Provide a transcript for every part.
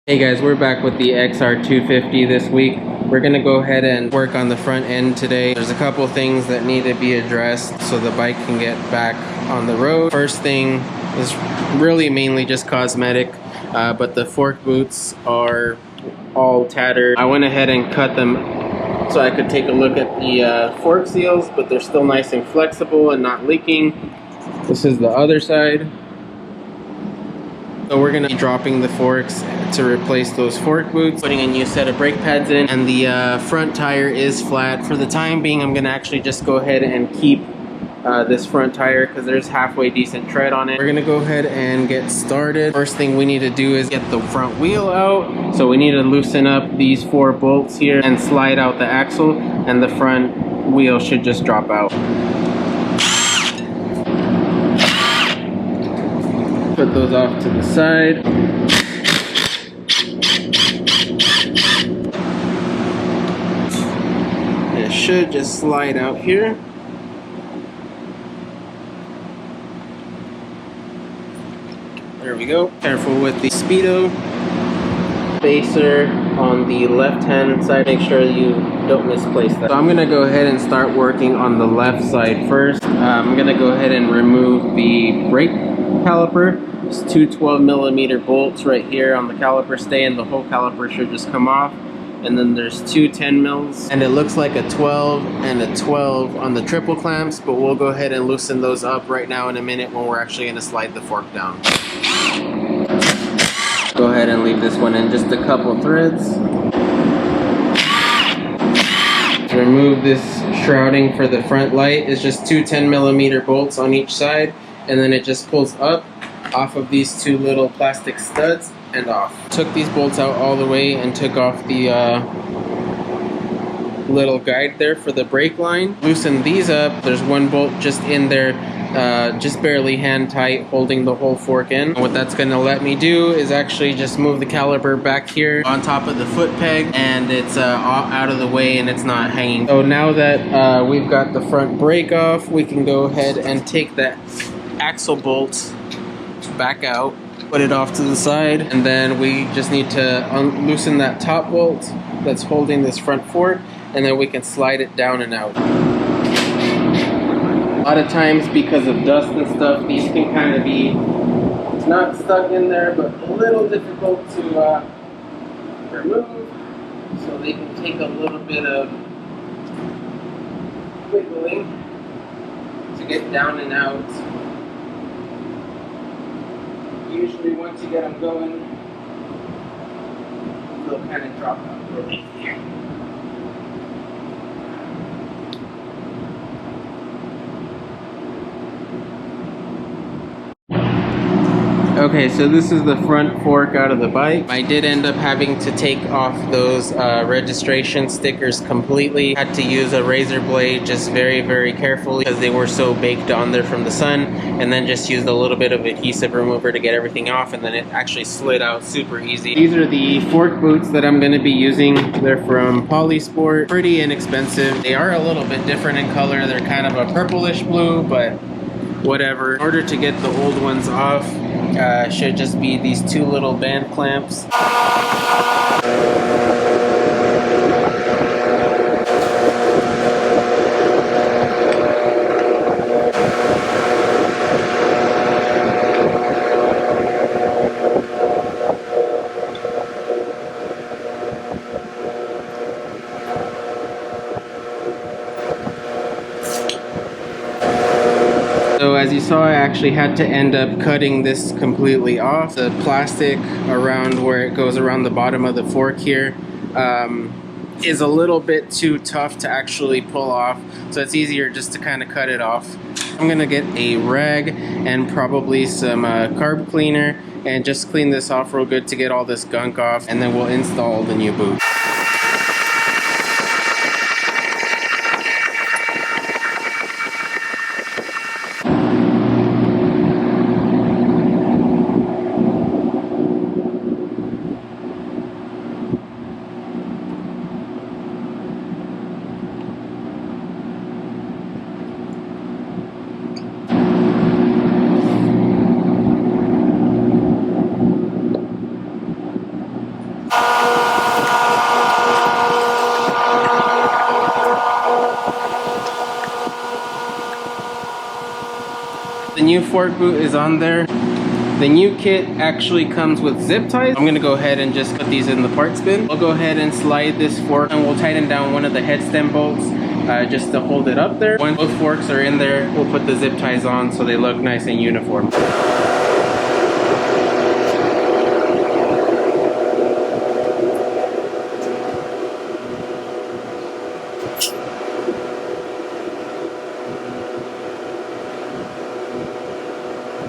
Hey guys, we're back with the XR250 this week. We're gonna go ahead and work on the front end today. There's a couple things that need to be addressed so the bike can get back on the road. First thing is really mainly just cosmetic, but the fork boots are all tattered. I went ahead and cut them so I could take a look at the fork seals, but they're still nice and flexible and not leaking. This is the other side. So we're gonna be dropping the forks to replace those fork boots, putting a new set of brake pads in, and the front tire is flat. For the time being, I'm gonna actually just go ahead and keep this front tire because there's halfway decent tread on it. We're gonna go ahead and get started. First thing we need to do is get the front wheel out. So we need to loosen up these 4 bolts here and slide out the axle, and the front wheel should just drop out. Put those off to the side. It should just slide out here. There we go. Careful with the speedo. Spacer on the left hand side. Make sure you don't misplace that. So I'm gonna go ahead and start working on the left side first. I'm gonna go ahead and remove the brake caliper. There's 2 12mm bolts right here on the caliper stay, and the whole caliper should just come off. And then there's 2 10mm, and it looks like a 12 and a 12 on the triple clamps, but we'll go ahead and loosen those up right now in a minute when we're actually gonna slide the fork down. Go ahead and leave this one in just a couple threads. To remove this shrouding for the front light is just 2 10mm bolts on each side, and then it just pulls up off of these 2 little plastic studs and off. Took these bolts out all the way and took off the little guide there for the brake line. Loosen these up. There's 1 bolt just in there, just barely hand tight, holding the whole fork in. What that's gonna let me do is actually just move the caliper back here on top of the foot peg, and it's out of the way and it's not hanging. So now that we've got the front brake off, we can go ahead and take that axle bolt back out, put it off to the side, and then we just need to loosen that top bolt that's holding this front fork, and then we can slide it down and out. A lot of times, because of dust and stuff, these can kind of be not stuck in there, but a little difficult to remove, so they can take a little bit of wiggling to get down and out. Usually once you get them going, they'll kind of drop out really easy. Okay, so this is the front fork out of the bike. I did end up having to take off those registration stickers completely. Had to use a razor blade just very, very carefully because they were so baked on there from the sun, and then just used a little bit of adhesive remover to get everything off, and then it actually slid out super easy. These are the fork boots that I'm going to be using. They're from Polysport. Pretty inexpensive. They are a little bit different in color. They're kind of a purplish blue, but whatever. In order to get the old ones off, should just be these 2 little band clamps. So as you saw, I actually had to end up cutting this completely off. The plastic around where it goes around the bottom of the fork here is a little bit too tough to actually pull off, so it's easier just to kind of cut it off. I'm gonna get a rag and probably some carb cleaner and just clean this off real good to get all this gunk off, and then we'll install the new boot. fork boot is on there. The new kit actually comes with zip ties. I'm gonna go ahead and just put these in the parts bin. I'll go ahead and slide this fork and we'll tighten down one of the head stem bolts just to hold it up there. Once both forks are in there, we'll put the zip ties on so they look nice and uniform.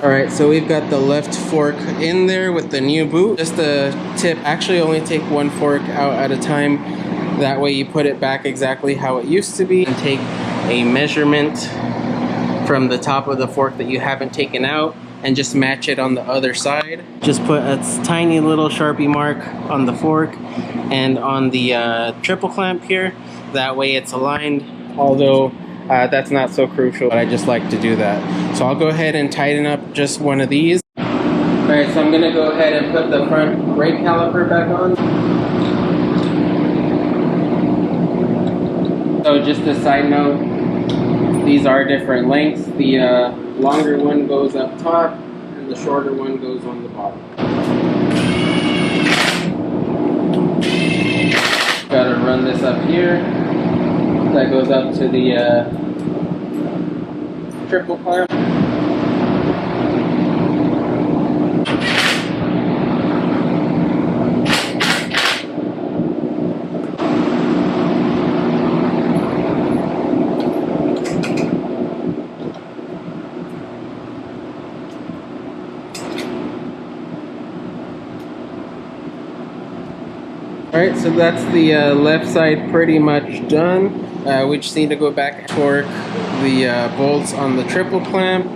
Alright, so we've got the left fork in there with the new boot. Just a tip, actually only take one fork out at a time. That way you put it back exactly how it used to be. And take a measurement from the top of the fork that you haven't taken out and just match it on the other side. Just put a tiny little Sharpie mark on the fork and on the triple clamp here. That way it's aligned, although that's not so crucial, but I just like to do that. So I'll go ahead and tighten up just one of these. Alright, so I'm gonna go ahead and put the front brake caliper back on. So just a side note, these are different lengths. The longer one goes up top and the shorter one goes on the bottom. Gotta run this up here. That goes up to the triple clamp. Alright, so that's the left side pretty much done. We just need to go back and torque the bolts on the triple clamp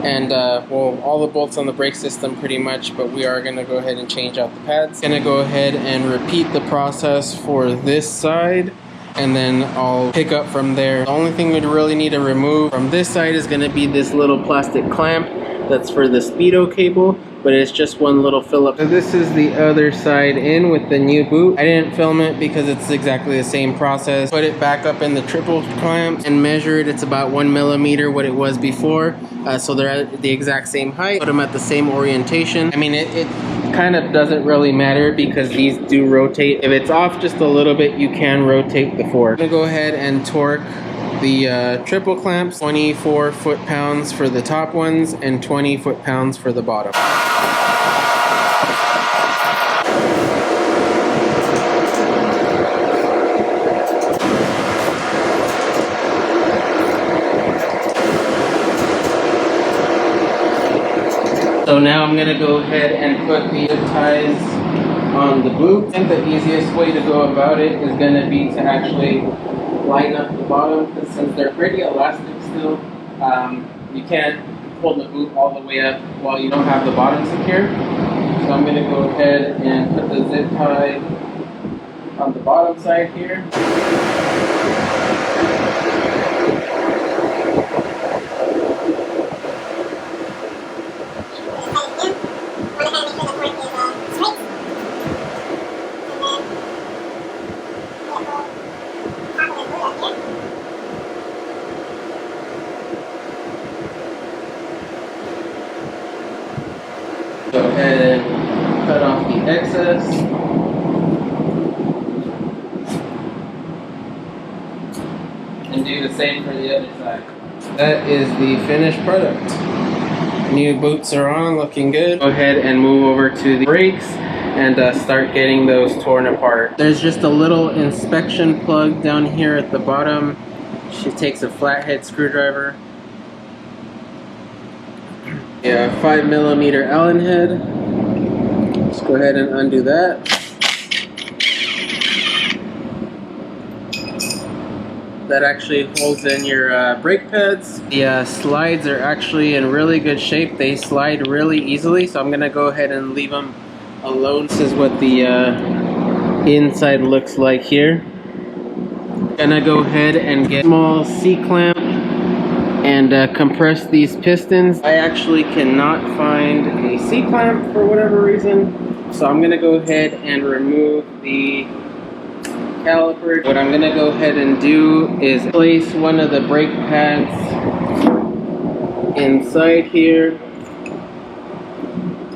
and well, all the bolts on the brake system pretty much, but we are going to go ahead and change out the pads. Going to go ahead and repeat the process for this side, and then I'll pick up from there. The only thing we really need to remove from this side is going to be this little plastic clamp that's for the speedo cable, but it's just one little Phillips. So this is the other side in with the new boot. I didn't film it because it's exactly the same process. Put it back up in the triple clamp and measure it. It's about 1 millimeter what it was before. So they're at the exact same height. Put them at the same orientation. I mean, it kind of doesn't really matter because these do rotate. If it's off just a little bit, you can rotate the fork. I'm gonna go ahead and torque the triple clamps, 24 foot-pounds for the top ones and 20 foot-pounds for the bottom. So now I'm going to go ahead and put the zip ties on the boot. I think the easiest way to go about it is going to be to actually line up the bottom, because since they're pretty elastic still, you can't pull the boot all the way up while you don't have the bottom secure. So I'm going to go ahead and put the zip tie on the bottom side here. Go ahead and cut off the excess. And do the same for the other side. That is the finished product. New boots are on, looking good. Go ahead and move over to the brakes and start getting those torn apart. There's just a little inspection plug down here at the bottom. She takes a flathead screwdriver. Yeah, 5 millimeter Allen head. Just go ahead and undo that. That actually holds in your brake pads. The slides are actually in really good shape. They slide really easily, so I'm gonna go ahead and leave them alone. This is what the inside looks like here. Gonna go ahead and get a small C-clamp and compress these pistons. I actually cannot find a C-clamp for whatever reason, so I'm gonna go ahead and remove the caliper. What I'm gonna go ahead and do is place one of the brake pads inside here.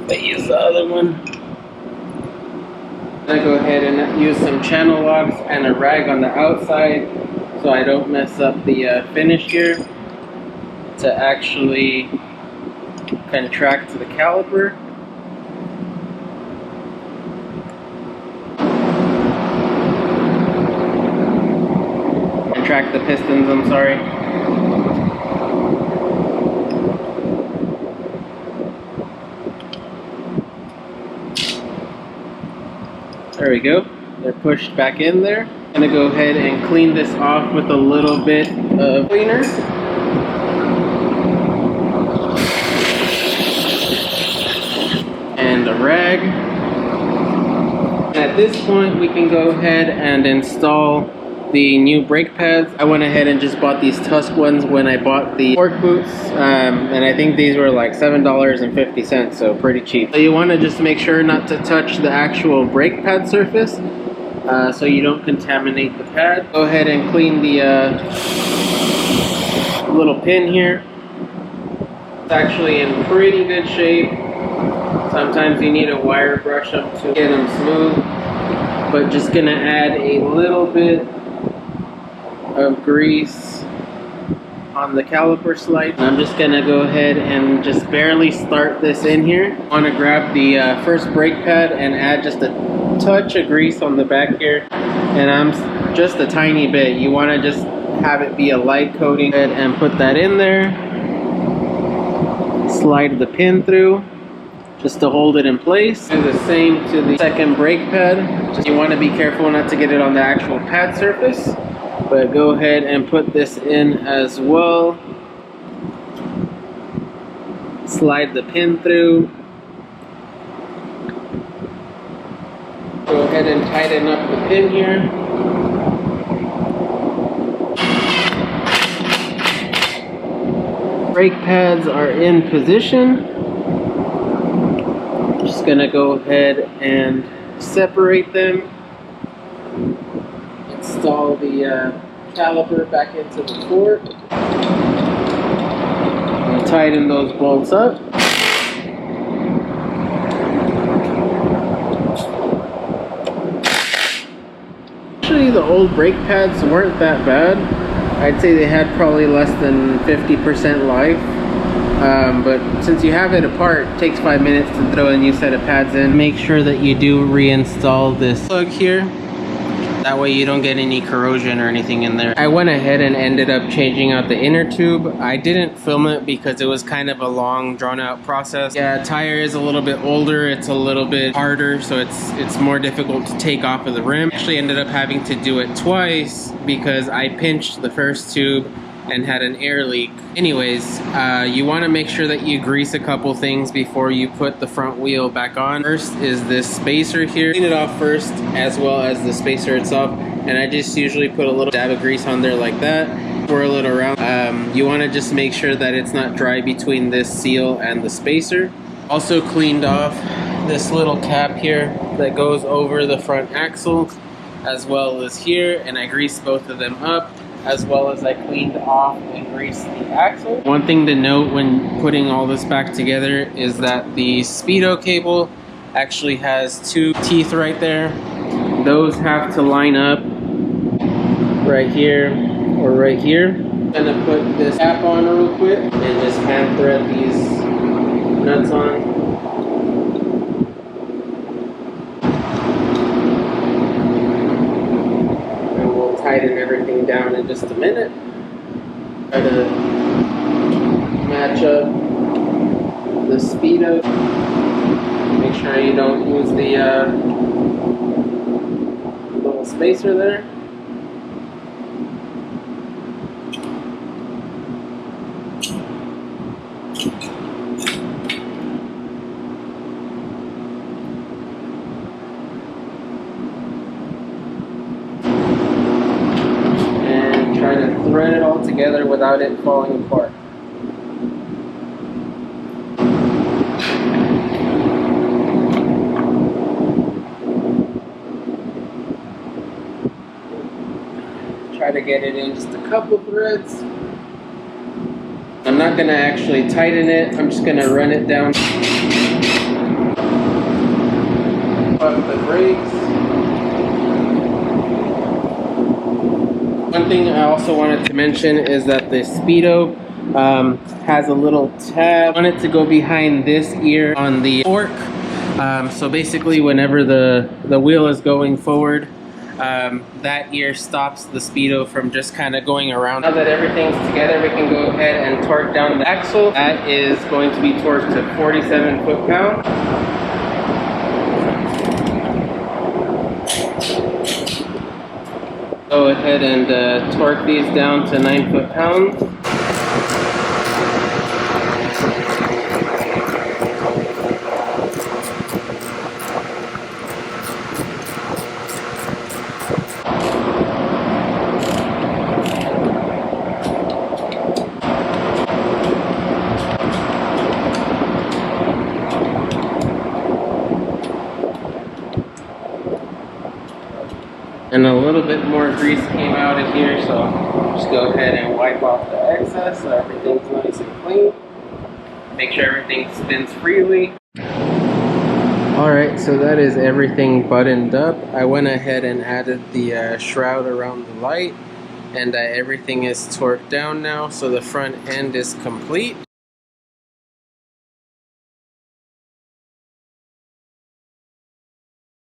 I use the other one. I go ahead and use some channel locks and a rag on the outside so I don't mess up the finish here to actually contract the caliper. Contract the pistons, I'm sorry. There we go. They're pushed back in there. I'm gonna go ahead and clean this off with a little bit of cleaner. And a rag. At this point, we can go ahead and install the new brake pads. I went ahead and just bought these Tusk ones when I bought the fork boots, and I think these were like $7.50, so pretty cheap. So you want to just make sure not to touch the actual brake pad surface, so you don't contaminate the pad. Go ahead and clean the little pin here. It's actually in pretty good shape. Sometimes you need a wire brush them to get them smooth, but just gonna add a little bit of grease on the caliper slide. I'm just gonna go ahead and just barely start this in here. I want to grab the first brake pad and add just a touch of grease on the back here, and I'm just a tiny bit. You want to just have it be a light coating and put that in there. Slide the pin through just to hold it in place. Do the same to the second brake pad. Just you want to be careful not to get it on the actual pad surface, but go ahead and put this in as well. Slide the pin through. Go ahead and tighten up the pin here. Brake pads are in position. Just gonna go ahead and separate them. Install the caliper back into the fork. And tighten those bolts up. Actually, the old brake pads weren't that bad. I'd say they had probably less than 50% life. But since you have it apart, it takes 5 minutes to throw a new set of pads in. Make sure that you do reinstall this plug here. That way you don't get any corrosion or anything in there. I went ahead and ended up changing out the inner tube. I didn't film it because it was kind of a long, drawn out process. Yeah, tire is a little bit older. It's a little bit harder, so it's more difficult to take off of the rim. Actually ended up having to do it twice because I pinched the first tube and had an air leak. Anyways, you want to make sure that you grease a couple things before you put the front wheel back on. First is this spacer here. Clean it off first, as well as the spacer itself, and I just usually put a little dab of grease on there like that, swirl it around. You want to just make sure that it's not dry between this seal and the spacer. Also cleaned off this little cap here that goes over the front axle, as well as here, and I greased both of them up, as well as I cleaned off and greased the axle. One thing to note when putting all this back together is that the speedo cable actually has two teeth right there. Those have to line up right here or right here. I'm gonna put this cap on real quick and just hand thread these nuts on. Tighten everything down in just a minute. Try to match up the speedo. Make sure you don't use the little spacer there. Try to thread it all together without it falling apart. Try to get it in just a couple threads. I'm not not gonna actually tighten it. I'm just gonna run it down. Pump the brakes. One thing I also wanted to mention is that the Speedo has a little tab. I want it to go behind this ear on the fork. So basically whenever the wheel is going forward, that ear stops the Speedo from just kind of going around. Now that everything's together, we can go ahead and torque down the axle. That is going to be torqued to 47 foot-pounds. Go ahead and torque these down to 9 foot-pounds. And a little bit more grease came out of here, so just go ahead and wipe off the excess so everything's nice and clean. Make sure everything spins freely. Alright, so that is everything buttoned up. I went ahead and added the shroud around the light, and everything is torqued down now, so the front end is complete.